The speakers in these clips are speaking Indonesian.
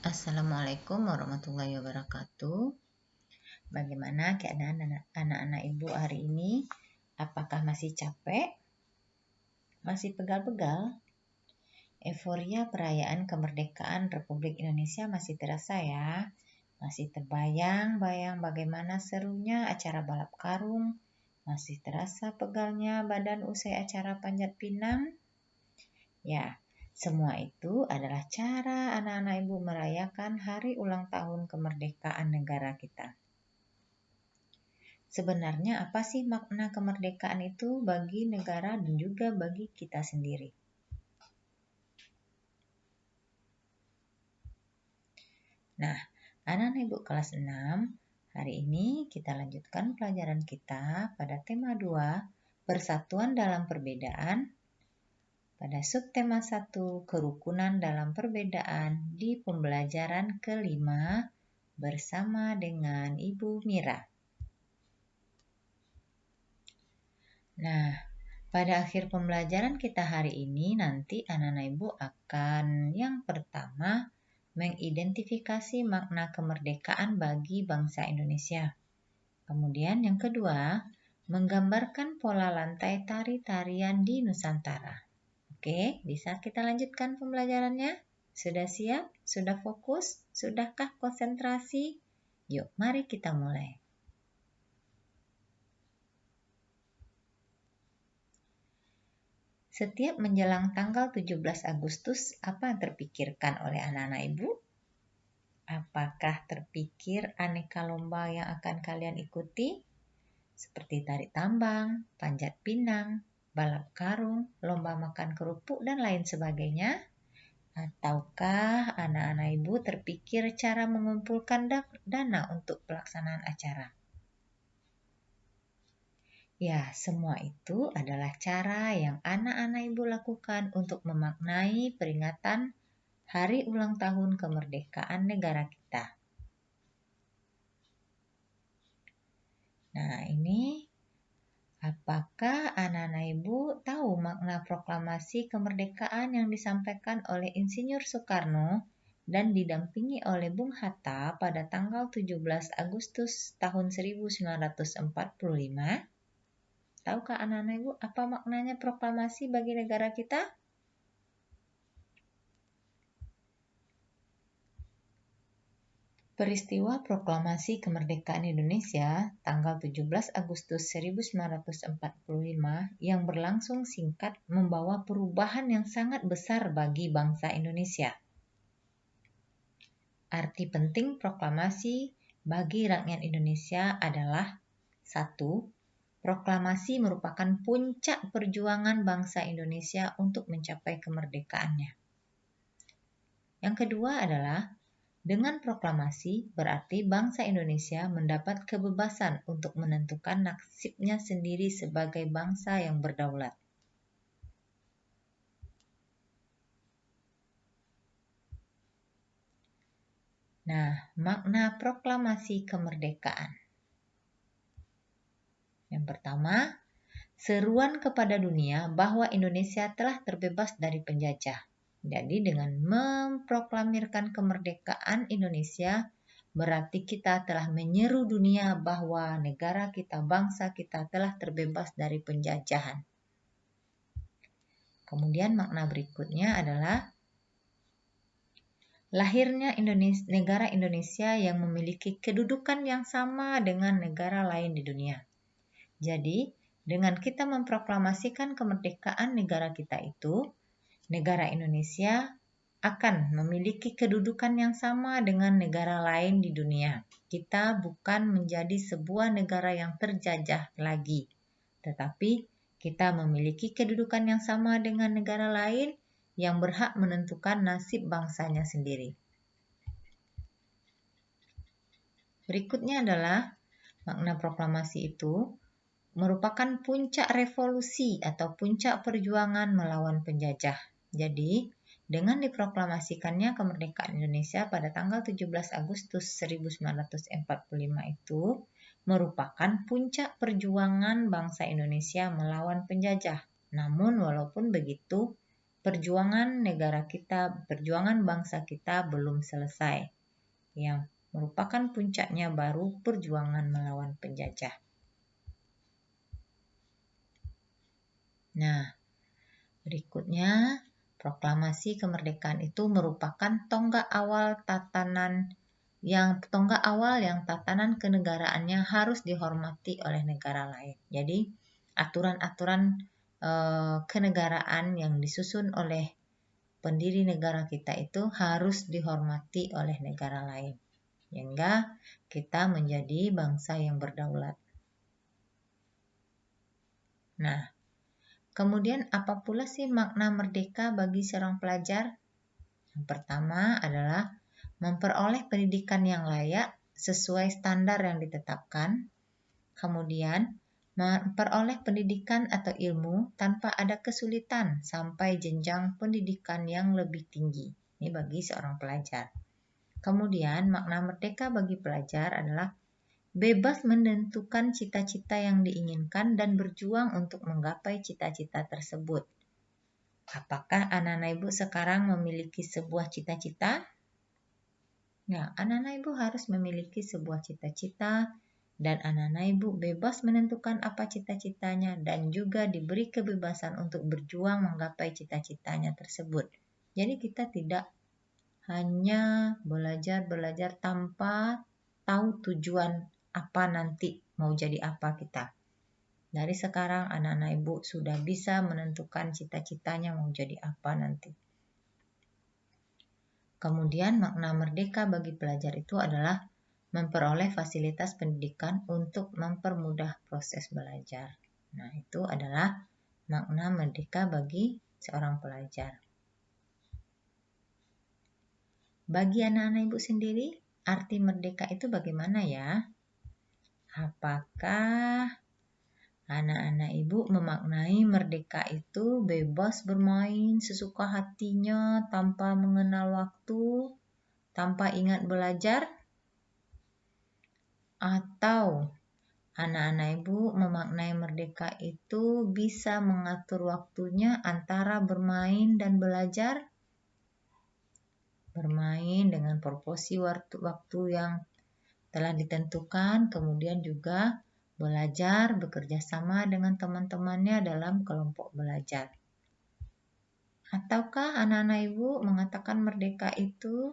Assalamualaikum warahmatullahi wabarakatuh. Bagaimana keadaan anak-anak ibu hari ini? Apakah masih capek? Masih pegal-pegal? Euforia perayaan kemerdekaan Republik Indonesia masih terasa ya? Masih terbayang-bayang bagaimana serunya acara balap karung? Masih terasa pegalnya badan usai acara panjat pinang? Ya, semua itu adalah cara anak-anak ibu merayakan hari ulang tahun kemerdekaan negara kita. Sebenarnya apa sih makna kemerdekaan itu bagi negara dan juga bagi kita sendiri? Nah, anak-anak ibu kelas 6, hari ini kita lanjutkan pelajaran kita pada tema 2, Persatuan dalam Perbedaan, pada subtema 1, Kerukunan dalam Perbedaan di pembelajaran kelima bersama dengan Ibu Mira. Nah, pada akhir pembelajaran kita hari ini nanti anak-anak ibu akan yang pertama mengidentifikasi makna kemerdekaan bagi bangsa Indonesia. Kemudian yang kedua, menggambarkan pola lantai tari-tarian di Nusantara. Oke, bisa kita lanjutkan pembelajarannya? Sudah siap? Sudah fokus? Sudahkah konsentrasi? Yuk, mari kita mulai. Setiap menjelang tanggal 17 Agustus, apa yang terpikirkan oleh anak-anak ibu? Apakah terpikir aneka lomba yang akan kalian ikuti? Seperti tarik tambang, panjat pinang, balap karung, lomba makan kerupuk, dan lain sebagainya? Ataukah anak-anak ibu terpikir cara mengumpulkan dana untuk pelaksanaan acara? Ya, semua itu adalah cara yang anak-anak ibu lakukan untuk memaknai peringatan Hari Ulang Tahun Kemerdekaan Negara kita. Nah, ini apakah anak-anak ibu tahu makna proklamasi kemerdekaan yang disampaikan oleh Insinyur Soekarno dan didampingi oleh Bung Hatta pada tanggal 17 Agustus tahun 1945? Tahukah anak-anak ibu apa maknanya proklamasi bagi negara kita? Peristiwa Proklamasi Kemerdekaan Indonesia tanggal 17 Agustus 1945 yang berlangsung singkat membawa perubahan yang sangat besar bagi bangsa Indonesia. Arti penting proklamasi bagi rakyat Indonesia adalah 1. Proklamasi merupakan puncak perjuangan bangsa Indonesia untuk mencapai kemerdekaannya. Yang kedua adalah dengan proklamasi berarti bangsa Indonesia mendapat kebebasan untuk menentukan nasibnya sendiri sebagai bangsa yang berdaulat. Nah, makna proklamasi kemerdekaan. Yang pertama, seruan kepada dunia bahwa Indonesia telah terbebas dari penjajah. Jadi dengan memproklamirkan kemerdekaan Indonesia, berarti kita telah menyeru dunia bahwa negara kita, bangsa kita telah terbebas dari penjajahan. Kemudian makna berikutnya adalah lahirnya negara Indonesia yang memiliki kedudukan yang sama dengan negara lain di dunia. Jadi, dengan kita memproklamasikan kemerdekaan negara kita itu, negara Indonesia akan memiliki kedudukan yang sama dengan negara lain di dunia. Kita bukan menjadi sebuah negara yang terjajah lagi, tetapi kita memiliki kedudukan yang sama dengan negara lain yang berhak menentukan nasib bangsanya sendiri. Berikutnya adalah makna proklamasi itu merupakan puncak revolusi atau puncak perjuangan melawan penjajah. Jadi, dengan diproklamasikannya kemerdekaan Indonesia pada tanggal 17 Agustus 1945 itu merupakan puncak perjuangan bangsa Indonesia melawan penjajah. Namun walaupun begitu, perjuangan negara kita, perjuangan bangsa kita belum selesai. Yang merupakan puncaknya baru perjuangan melawan penjajah. Nah, berikutnya, proklamasi kemerdekaan itu merupakan tonggak awal yang tatanan kenegaraannya harus dihormati oleh negara lain. Jadi, aturan-aturan kenegaraan yang disusun oleh pendiri negara kita itu harus dihormati oleh negara lain. Sehingga kita menjadi bangsa yang berdaulat. Nah, kemudian apa pula sih makna merdeka bagi seorang pelajar? Yang pertama adalah memperoleh pendidikan yang layak sesuai standar yang ditetapkan. Kemudian, memperoleh pendidikan atau ilmu tanpa ada kesulitan sampai jenjang pendidikan yang lebih tinggi. Ini bagi seorang pelajar. Kemudian, makna merdeka bagi pelajar adalah bebas menentukan cita-cita yang diinginkan dan berjuang untuk menggapai cita-cita tersebut. Apakah anak-anak ibu sekarang memiliki sebuah cita-cita? Ya, anak-anak ibu harus memiliki sebuah cita-cita dan anak-anak ibu bebas menentukan apa cita-citanya dan juga diberi kebebasan untuk berjuang menggapai cita-citanya tersebut. Jadi kita tidak hanya belajar tanpa tahu tujuan apa nanti mau jadi apa kita. Dari sekarang anak-anak ibu sudah bisa menentukan cita-citanya mau jadi apa nanti. Kemudian makna merdeka bagi pelajar itu adalah memperoleh fasilitas pendidikan untuk mempermudah proses belajar. Nah, itu adalah makna merdeka bagi seorang pelajar. Bagi anak-anak ibu sendiri, arti merdeka itu bagaimana ya? Apakah anak-anak ibu memaknai merdeka itu bebas bermain sesuka hatinya tanpa mengenal waktu, tanpa ingat belajar? Atau anak-anak ibu memaknai merdeka itu bisa mengatur waktunya antara bermain dan belajar? Bermain dengan proporsi waktu yang telah ditentukan, kemudian juga belajar bekerja sama dengan teman-temannya dalam kelompok belajar. Ataukah anak-anak ibu mengatakan merdeka itu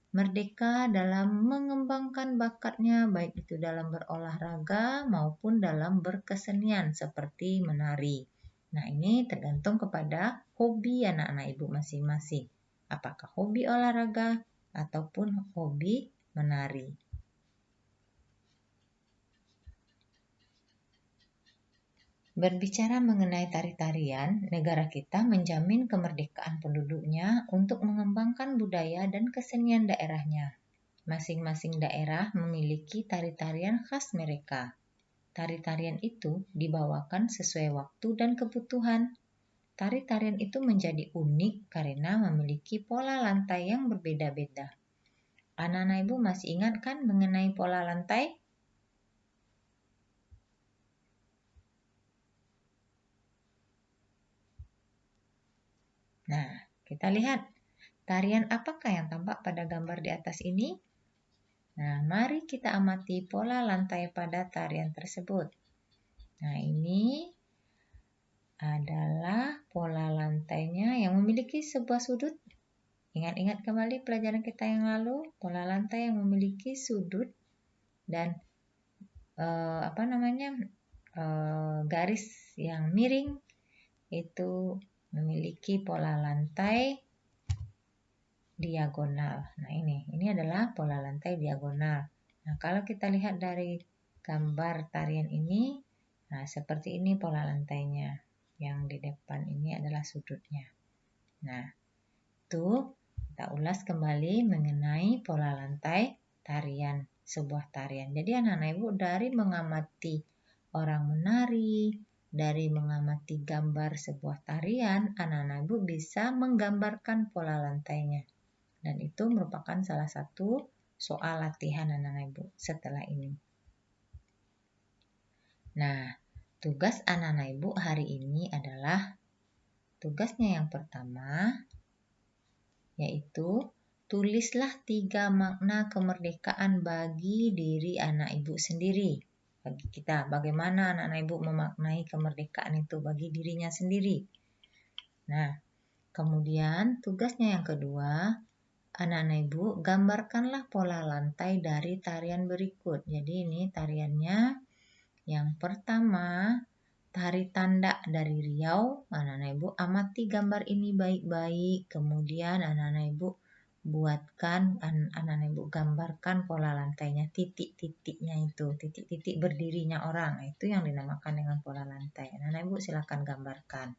merdeka dalam mengembangkan bakatnya, baik itu dalam berolahraga maupun dalam berkesenian seperti menari. Nah, ini tergantung kepada hobi anak-anak ibu masing-masing. Apakah hobi olahraga ataupun hobi menari. Berbicara mengenai tari-tarian, negara kita menjamin kemerdekaan penduduknya untuk mengembangkan budaya dan kesenian daerahnya. Masing-masing daerah memiliki tari-tarian khas mereka. Tari-tarian itu dibawakan sesuai waktu dan kebutuhan. Tari-tarian itu menjadi unik karena memiliki pola lantai yang berbeda-beda. Anak-anak ibu masih ingat kan mengenai pola lantai? Nah, kita lihat tarian apakah yang tampak pada gambar di atas ini? Nah, mari kita amati pola lantai pada tarian tersebut. Nah, ini adalah pola lantainya yang memiliki sebuah sudut. Ingat-ingat kembali pelajaran kita yang lalu, pola lantai yang memiliki sudut dan garis yang miring itu memiliki pola lantai diagonal. Nah, ini adalah pola lantai diagonal. Nah, kalau kita lihat dari gambar tarian ini, nah seperti ini pola lantainya. Yang di depan ini adalah sudutnya. Nah, itu kita ulas kembali mengenai pola lantai tarian, sebuah tarian. Jadi anak-anak ibu dari mengamati orang menari, dari mengamati gambar sebuah tarian, anak-anak ibu bisa menggambarkan pola lantainya. Dan itu merupakan salah satu soal latihan anak-anak ibu setelah ini. Nah, tugas anak-anak ibu hari ini adalah Tugasnya yang pertama yaitu tulislah 3 makna kemerdekaan bagi diri anak ibu sendiri. Bagi kita, bagaimana anak-anak ibu memaknai kemerdekaan itu bagi dirinya sendiri. Nah, kemudian tugasnya yang kedua, anak-anak ibu gambarkanlah pola lantai dari tarian berikut. Jadi ini tariannya. Yang pertama, tari tanda dari Riau. Anak-anak ibu amati gambar ini baik-baik. Kemudian anak-anak ibu anak-anak ibu gambarkan pola lantainya, titik-titiknya itu, titik-titik berdirinya orang. Itu yang dinamakan dengan pola lantai. Anak-anak ibu silakan gambarkan.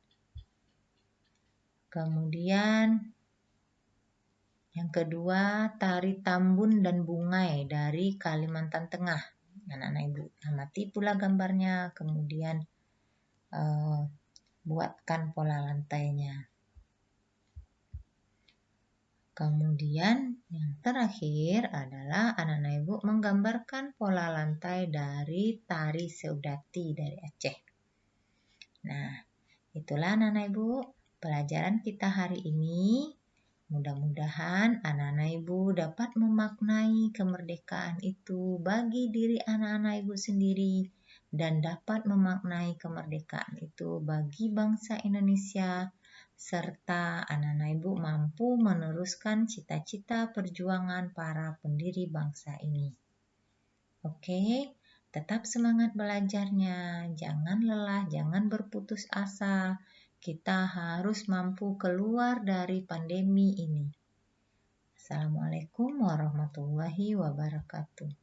Kemudian yang kedua, tari tambun dan bungai dari Kalimantan Tengah. Anak-anak ibu amati pula gambarnya, kemudian buatkan pola lantainya. Kemudian yang terakhir adalah anak-anak ibu menggambarkan pola lantai dari tari Seudati dari Aceh. Nah, itulah anak-anak ibu pelajaran kita hari ini. Mudah-mudahan anak-anak ibu dapat memaknai kemerdekaan itu bagi diri anak-anak ibu sendiri dan dapat memaknai kemerdekaan itu bagi bangsa Indonesia, serta anak-anak ibu mampu meneruskan cita-cita perjuangan para pendiri bangsa ini. Oke, tetap semangat belajarnya, jangan lelah, jangan berputus asa. Kita harus mampu keluar dari pandemi ini. Assalamualaikum warahmatullahi wabarakatuh.